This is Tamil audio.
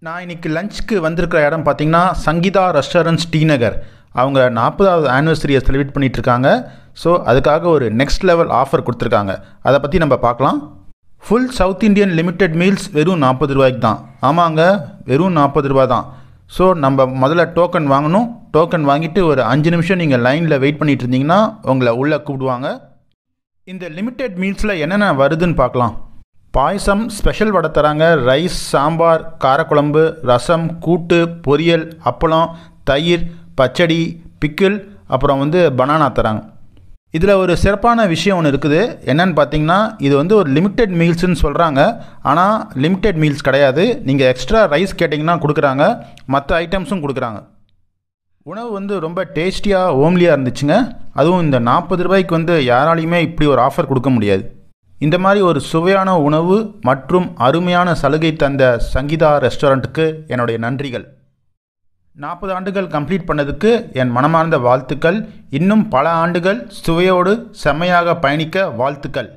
நான் இன்னைக்கு லஞ்சுக்கு வந்திருக்கிற இடம் பார்த்தீங்கன்னா சங்கீதா ரெஸ்டாரண்ட்ஸ் டி நகர். அவங்க 40வது ஆனிவர்சரியை செலிப்ரேட் பண்ணிகிட்ருக்காங்க. ஸோ அதுக்காக ஒரு நெக்ஸ்ட் லெவல் ஆஃபர் கொடுத்துருக்காங்க. அதை பற்றி நம்ம பார்க்கலாம். Full south Indian limited meals வெறும் 40 ரூபாய்க்கு தான். ஆமாங்க, வெறும் 40 ரூபா தான். ஸோ நம்ம முதல்ல டோக்கன் வாங்கணும். டோக்கன் வாங்கிட்டு ஒரு 5 நிமிஷம் நீங்கள் லைனில் வெயிட் பண்ணிட்டு இருந்தீங்கன்னா உங்களை உள்ளே கூப்பிடுவாங்க. இந்த லிமிடெட் மீல்ஸில் என்னென்ன வருதுன்னு பார்க்கலாம். பாயசம், ஸ்பெஷல் வடை தராங்க, ரைஸ், சாம்பார், காரக்குழம்பு, ரசம், கூட்டு, பொரியல், அப்பளம், தயிர், பச்சடி, பிக்கிள், அப்புறம் பனானா தராங்க. இதில் ஒரு சிறப்பான விஷயம் ஒன்று இருக்குது. என்னன்னு பார்த்தீங்கன்னா, இது ஒரு லிமிட்டெட் மீல்ஸ்ன்னு சொல்கிறாங்க. ஆனால் லிமிட்டெட் மீல்ஸ் கிடையாது. நீங்கள் எக்ஸ்ட்ரா ரைஸ் கேட்டிங்கன்னா கொடுக்குறாங்க, மற்ற ஐட்டம்ஸும் கொடுக்குறாங்க. உணவு ரொம்ப டேஸ்டியாக ஹோம்லியாக இருந்துச்சுங்க. அதுவும் இந்த 40 ரூபாய்க்கு யாராலையுமே இப்படி ஒரு ஆஃபர் கொடுக்க முடியாது. இந்த மாதிரி ஒரு சுவையான உணவு மற்றும் அருமையான சலுகை தந்த சங்கீதா ரெஸ்டாரண்ட்டுக்கு என்னுடைய நன்றிகள். 40 ஆண்டுகள் கம்ப்ளீட் பண்ணதுக்கு என் மனமார்ந்த வாழ்த்துக்கள். இன்னும் பல ஆண்டுகள் சுவையோடு செம்மையாக பயணிக்க வாழ்த்துக்கள்.